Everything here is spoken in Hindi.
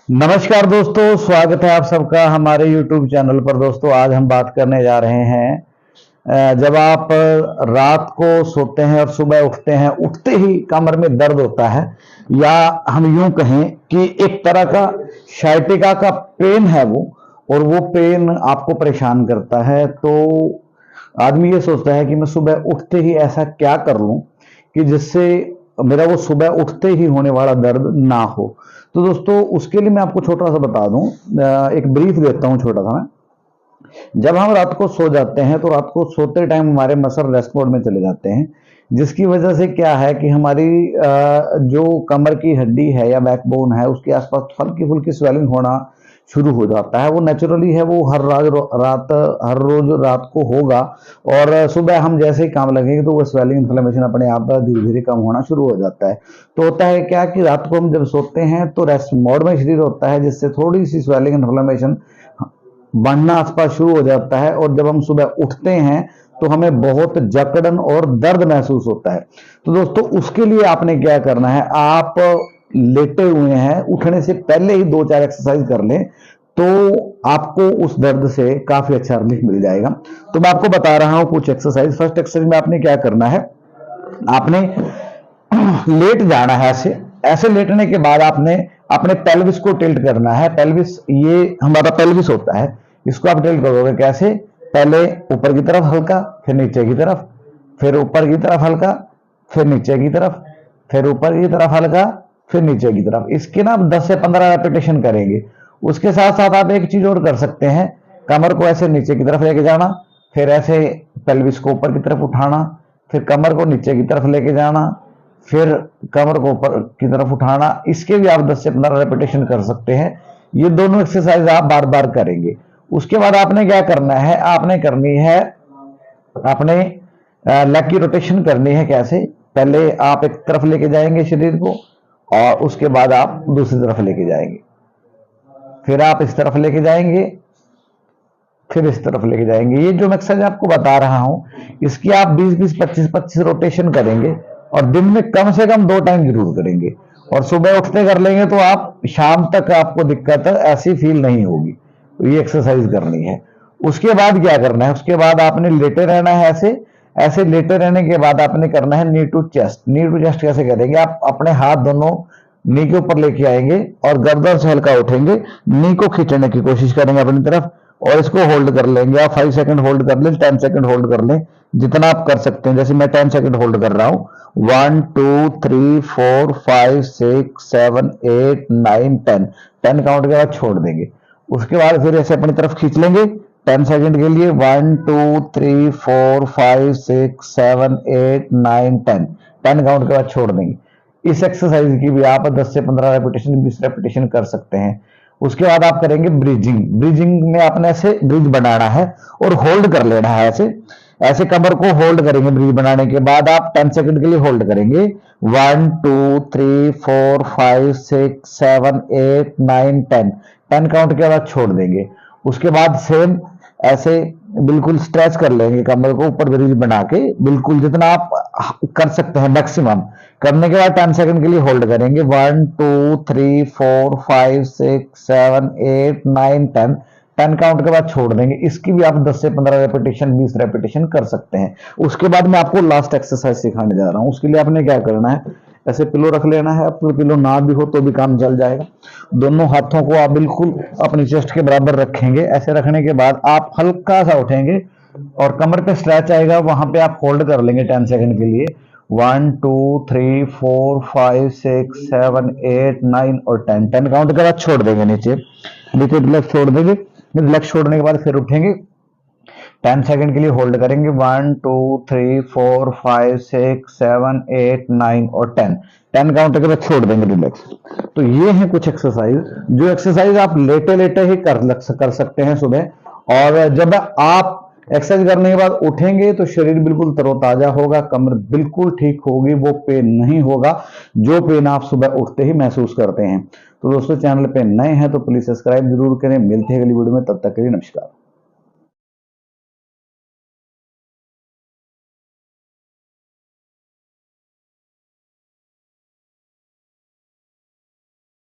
नमस्कार दोस्तों, स्वागत है आप सबका हमारे YouTube चैनल पर। दोस्तों आज हम बात करने जा रहे हैं जब आप रात को सोते हैं और सुबह उठते हैं, उठते ही कमर में दर्द होता है, या हम यूं कहें कि एक तरह का शाइटिका का पेन है वो, और वो पेन आपको परेशान करता है। तो आदमी ये सोचता है कि मैं सुबह उठते ही ऐसा क्या कर लूं कि जिससे मेरा वो सुबह उठते ही होने वाला दर्द ना हो। तो दोस्तों उसके लिए मैं आपको छोटा सा बता दूं, एक ब्रीफ देता हूं छोटा सा मैं। जब हम रात को सो जाते हैं तो रात को सोते टाइम हमारे मसल रेस्ट मोड में चले जाते हैं, जिसकी वजह से क्या है कि हमारी जो कमर की हड्डी है या बैकबोन है उसके आसपास हल्की फुल्की स्वेलिंग होना शुरू हो जाता है। वो नेचुरली है, वो हर रोज रात को होगा, और सुबह हम जैसे ही काम लगेंगे तो वो स्वेलिंग इन्फ्लेमेशन अपने आप धीरे धीरे कम होना शुरू हो जाता है। तो होता है क्या कि रात को हम जब सोते हैं तो रेस्ट मोड में शरीर होता है, जिससे थोड़ी सी स्वेलिंग इन्फ्लेमेशन बढ़ना आसपास शुरू हो जाता है, और जब हम सुबह उठते हैं तो हमें बहुत जकड़न और दर्द महसूस होता है। तो दोस्तों उसके लिए आपने क्या करना है, आप लेटे हुए हैं, उठने से पहले ही 2-4 एक्सरसाइज कर लें तो आपको उस दर्द से काफी अच्छा रिलीफ मिल जाएगा। तो मैं आपको बता रहा हूं कुछ एक्सरसाइज। फर्स्ट एक्सरसाइज में आपने क्या करना है, आपने लेट जाना है। ऐसे ऐसे लेटने के बाद आपने अपने पेल्विस को टिल्ट करना है। पेल्विस, ये हमारा पेल्विस होता है, इसको आप टिल्ट करोगे कैसे, पहले ऊपर की तरफ हल्का, फिर नीचे की तरफ, फिर ऊपर की तरफ हल्का, फिर नीचे की तरफ, फिर ऊपर की तरफ हल्का, फिर नीचे की तरफ। इसके ना आप 10 से 15 रेपिटेशन करेंगे। उसके साथ साथ आप एक चीज और कर सकते हैं, कमर को ऐसे नीचे की तरफ लेके जाना, फिर ऐसे पेल्विस को ऊपर की तरफ उठाना, फिर कमर को नीचे की तरफ लेके जाना, फिर कमर को ऊपर की तरफ उठाना। इसके भी आप 10 से 15 रेपिटेशन कर सकते हैं। ये दोनों एक्सरसाइज आप बार बार करेंगे। उसके बाद आपने क्या करना है, आपने करनी है अपने लेग की रोटेशन करनी है। कैसे, पहले आप एक तरफ लेके जाएंगे शरीर को, और उसके बाद आप दूसरी तरफ लेके जाएंगे, फिर आप इस तरफ लेके जाएंगे, फिर इस तरफ लेके जाएंगे। ये जो मैं एक्सरसाइज आपको बता रहा हूं, इसकी आप 20-20, 25-25 रोटेशन करेंगे, और दिन में कम से कम 2 टाइम जरूर करेंगे। और सुबह उठते कर लेंगे तो आप शाम तक आपको दिक्कत ऐसी फील नहीं होगी। तो ये एक्सरसाइज करनी है। उसके बाद क्या करना है, उसके बाद आपने लेटे रहना है। ऐसे ऐसे लेटे रहने के बाद आपने करना है knee to chest. Knee to chest कैसे करेंगे, आप अपने हाथ दोनों नी के ऊपर लेके आएंगे और गर्दन से हल्का उठेंगे, नी को खींचने की कोशिश करेंगे अपनी तरफ, और इसको होल्ड कर लेंगे। आप 5 सेकंड होल्ड कर लें, 10 सेकंड होल्ड कर लें, जितना आप कर सकते हैं। जैसे मैं 10 सेकंड होल्ड कर रहा हूं, 1 2 3 4 5 6 7 8 9 10। 10 काउंट के बाद छोड़ देंगे। उसके बाद फिर ऐसे अपनी तरफ खींच लेंगे 10 सेकंड के लिए, 1 2 3 4 5 6 7 8 9 10। 10 काउंट के बाद छोड़ देंगे। इस एक्सरसाइज की भी आप 10 से 15 रेपिटेशन, 20 रेपिटेशन कर सकते हैं। उसके बाद आप करेंगे ब्रीजिंग। ब्रीजिंग में आपने ऐसे ब्रीज बनाना है और होल्ड कर लेना है। ऐसे ऐसे कमर को होल्ड करेंगे। ब्रीज बनाने के बाद आप 10 सेकंड के लिए होल्ड करेंगे, 1 2 3 4 5 6 7 8 9 10। 10 काउंट के बाद छोड़ देंगे। उसके बाद सेम ऐसे बिल्कुल स्ट्रेच कर लेंगे कमर को, ऊपर ब्रिज बना के, बिल्कुल जितना आप कर सकते हैं मैक्सिमम। करने के बाद 10 सेकंड के लिए होल्ड करेंगे, 1 2 3 4 5 6 7 8 9 10। 10 काउंट के बाद छोड़ देंगे। इसकी भी आप 10 से 15 रेपिटेशन, 20 रेपिटेशन कर सकते हैं। उसके बाद मैं आपको लास्ट एक्सरसाइज सिखाने जा रहा हूं। उसके लिए आपने क्या करना है, ऐसे पिलो रख लेना है। आपको पिलो ना भी हो तो भी काम चल जाएगा। दोनों हाथों को आप बिल्कुल अपनी चेस्ट के बराबर रखेंगे। ऐसे रखने के बाद आप हल्का सा उठेंगे, और कमर पे स्ट्रेच आएगा, वहां पे आप होल्ड कर लेंगे 10 सेकंड के लिए, 1 2 3 4 5 6 7 8 9 और 10। 10 काउंट के बाद छोड़ देंगे नीचे, नीचे रिलैक्स छोड़ देंगे। रिलैक्स छोड़ने के बाद फिर उठेंगे, 10 सेकंड के लिए होल्ड करेंगे, 1 2 3 4 5 6 7 8 9 और 10। 10 काउंट के बाद छोड़ देंगे रिलैक्स। तो ये है कुछ एक्सरसाइज, जो एक्सरसाइज आप लेटे लेटे ही कर सकते हैं सुबह। और जब आप एक्सरसाइज करने के बाद उठेंगे तो शरीर बिल्कुल तरोताजा होगा, कमर बिल्कुल ठीक होगी, वो पेन नहीं होगा जो पेन आप सुबह उठते ही महसूस करते हैं। तो दोस्तों चैनल पे नए हैं तो प्लीज सब्सक्राइब जरूर करें। मिलते हैं अगली वीडियो में, तब तक के लिए नमस्कार।